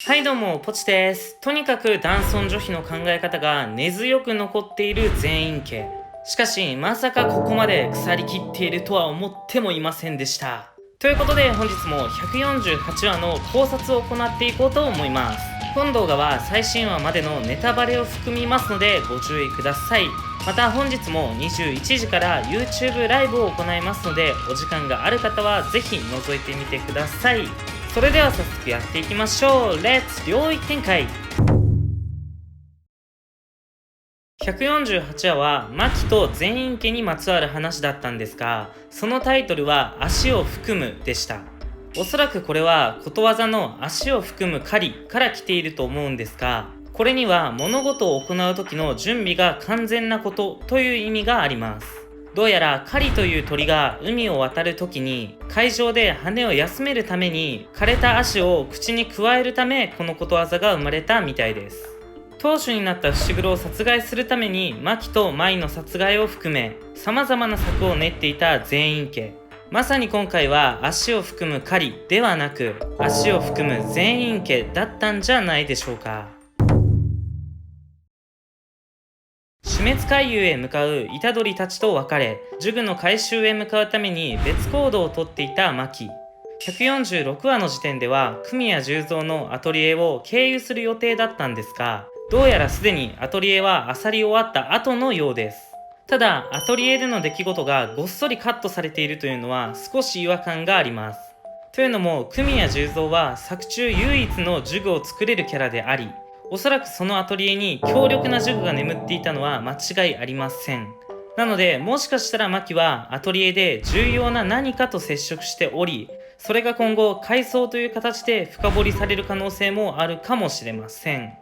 はいどうも、ポチです。とにかく男尊女卑の考え方が根強く残っている全員家。しかし、まさかここまで腐りきっているとは思ってもいませんでした。ということで本日も148話の考察を行っていこうと思います。本動画は最新話までのネタバレを含みますのでご注意ください。また本日も21時から YouTube ライブを行いますので、お時間がある方はぜひ覗いてみてください。それでは早速やっていきましょう。レッツ領域展開。148話はマキと全員家にまつわる話だったんですが、そのタイトルは足を含むでした。おそらくこれはことわざの足を含む狩りから来ていると思うんですが、これには物事を行う時の準備が完全なことという意味があります。どうやら狩りという鳥が海を渡る時に海上で羽を休めるために枯れた足を口にくわえるため、このことわざが生まれたみたいです。当主になった伏黒を殺害するためにマキとマイの殺害を含め様々な策を練っていた全員家。まさに今回は足を含む狩りではなく足を含む全員家だったんじゃないでしょうか。死滅回遊へ向かう虎杖たちと別れ、呪具の回収へ向かうために別行動をとっていたマキ。146話の時点では組谷重蔵のアトリエを経由する予定だったんですが、どうやらすでにアトリエは漁り終わった後のようです。ただアトリエでの出来事がごっそりカットされているというのは少し違和感があります。というのも組谷重蔵は作中唯一の呪具を作れるキャラであり、おそらくそのアトリエに強力な呪具が眠っていたのは間違いありません。なのでもしかしたらマキはアトリエで重要な何かと接触しており、それが今後回想という形で深掘りされる可能性もあるかもしれません。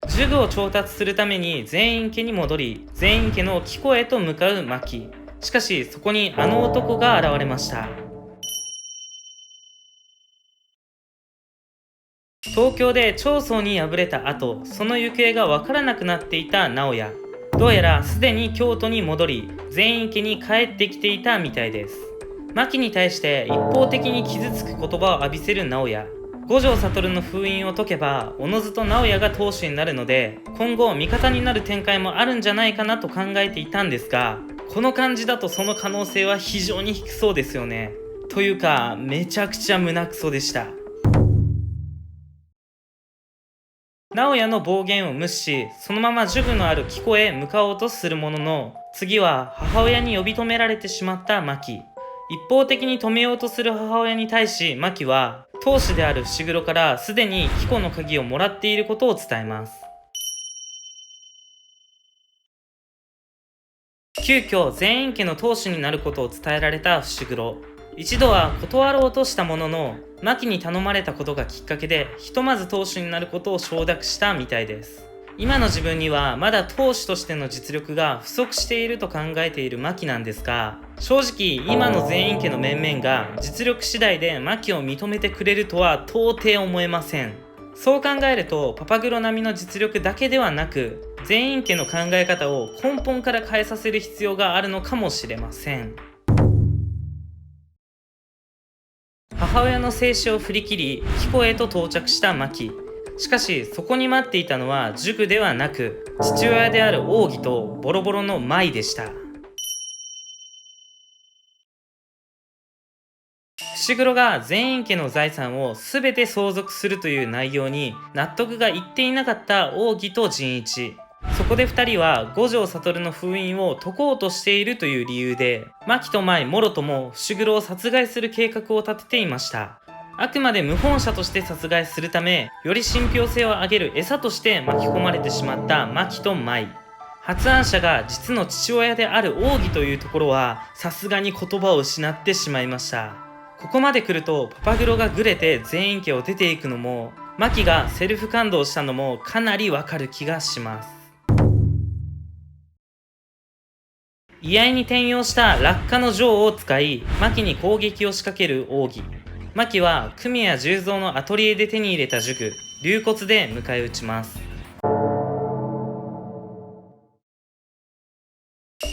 呪具を調達するために全員家に戻り、全員家の帰庫へと向かうマキ。しかしそこにあの男が現れました。東京で長宗に敗れた後、その行方がわからなくなっていた直哉。どうやらすでに京都に戻り、全員家に帰ってきていたみたいです。牧に対して一方的に傷つく言葉を浴びせる直哉。五条悟の封印を解けばおのずと直哉が当主になるので、今後味方になる展開もあるんじゃないかなと考えていたんですが、この感じだとその可能性は非常に低そうですよね。というかめちゃくちゃ胸クソでした。直哉の暴言を無視し、そのまま呪具のある帰庫へ向かおうとするものの、次は母親に呼び止められてしまったマキ。一方的に止めようとする母親に対し、マキは当主である伏黒からすでに帰庫の鍵をもらっていることを伝えます。急遽全員家の当主になることを伝えられた伏黒。一度は断ろうとしたものの、マキに頼まれたことがきっかけでひとまず当主になることを承諾したみたいです。今の自分にはまだ当主としての実力が不足していると考えているマキなんですが、正直今の全員家の面々が実力次第でマキを認めてくれるとは到底思えません。そう考えるとパパグロ並みの実力だけではなく、全員家の考え方を根本から変えさせる必要があるのかもしれません。母親の静止を振り切り帰庫へと到着したマキ。しかしそこに待っていたのは呪具ではなく父親である奥義とボロボロの舞でした。伏黒が全員家の財産を全て相続するという内容に納得がいっていなかった奥義と仁一。そこで2人は五条悟の封印を解こうとしているという理由で、牧と舞もろとも伏黒を殺害する計画を立てていました。あくまで謀反者として殺害するため、より信憑性を上げる餌として巻き込まれてしまった牧と舞。発案者が実の父親である奥義というところはさすがに言葉を失ってしまいました。ここまで来るとパパグロがグレて全員家を出ていくのも、マキがセルフ感動したのもかなりわかる気がします。居合に転用した落下の錠を使いマキに攻撃を仕掛ける奥義。マキは組谷重蔵のアトリエで手に入れた呪具龍骨で迎え撃ちます。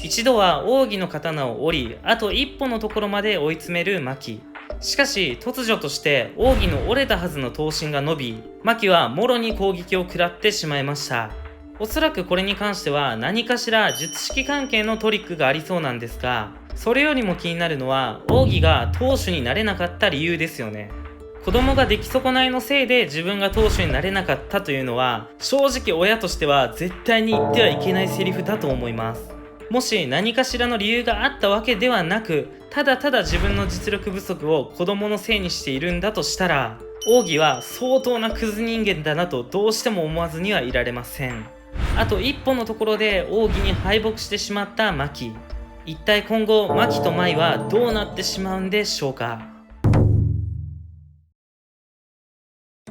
一度は奥義の刀を折り、あと一歩のところまで追い詰めるマキ。しかし突如として奥義の折れたはずの刀身が伸び、牧はもろに攻撃を食らってしまいました。おそらくこれに関しては何かしら術式関係のトリックがありそうなんですが、それよりも気になるのは奥義が当主になれなかった理由ですよね。子供が出来損ないのせいで自分が当主になれなかったというのは、正直親としては絶対に言ってはいけないセリフだと思います。もし何かしらの理由があったわけではなく、ただただ自分の実力不足を子供のせいにしているんだとしたら、奥義は相当なクズ人間だなとどうしても思わずにはいられません。あと一歩のところで奥義に敗北してしまった牧。一体今後牧と舞はどうなってしまうんでしょうか。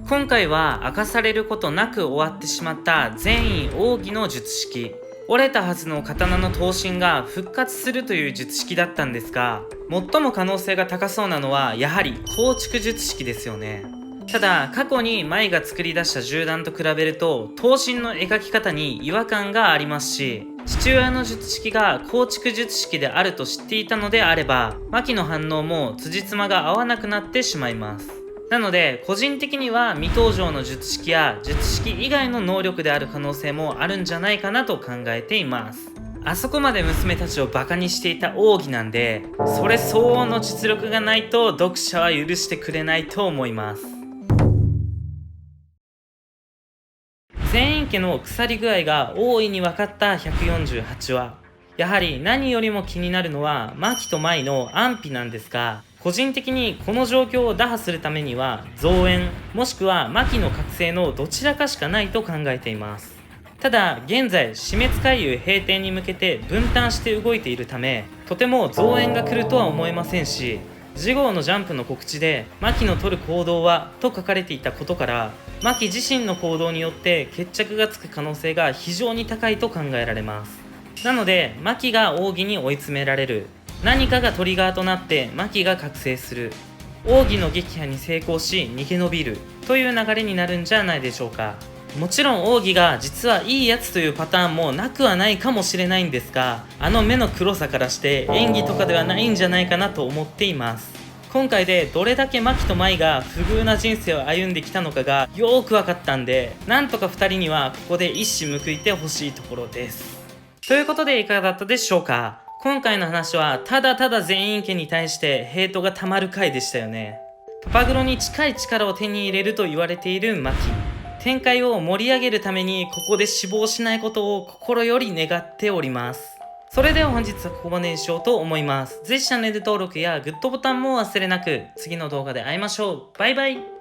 今回は明かされることなく終わってしまった善意奥義の術式。折れたはずの刀の刀身が復活するという術式だったんですが、最も可能性が高そうなのはやはり構築術式ですよね。ただ過去に舞が作り出した銃弾と比べると刀身の描き方に違和感がありますし、父親の術式が構築術式であると知っていたのであれば、牧の反応も辻褄が合わなくなってしまいます。なので個人的には未登場の術式や術式以外の能力である可能性もあるんじゃないかなと考えています。あそこまで娘たちをバカにしていた奥義なんで、それ相応の実力がないと読者は許してくれないと思います。全員家の腐り具合が大いに分かった148話。やはり何よりも気になるのは牧と舞の安否なんですが、個人的にこの状況を打破するためには増援もしくは牧の覚醒のどちらかしかないと考えています。ただ現在死滅回遊閉店に向けて分担して動いているため、とても増援が来るとは思えませんし、次号のジャンプの告知で牧の取る行動はと書かれていたことから、牧自身の行動によって決着がつく可能性が非常に高いと考えられます。なので牧が奥義に追い詰められる、何かがトリガーとなって牧が覚醒する、奥義の撃破に成功し逃げ延びるという流れになるんじゃないでしょうか。もちろん奥義が実はいいやつというパターンもなくはないかもしれないんですが、あの目の黒さからして演技とかではないんじゃないかなと思っています。今回でどれだけ牧と舞が不遇な人生を歩んできたのかがよーく分かったんで、なんとか2人にはここで一矢報いてほしいところです。ということでいかがだったでしょうか。今回の話はただただ全員家に対してヘイトがたまる回でしたよね。パパグロに近い力を手に入れると言われている牧。展開を盛り上げるためにここで死亡しないことを心より願っております。それでは本日はここまでにしようと思います。ぜひチャンネル登録やグッドボタンも忘れなく。次の動画で会いましょう。バイバイ。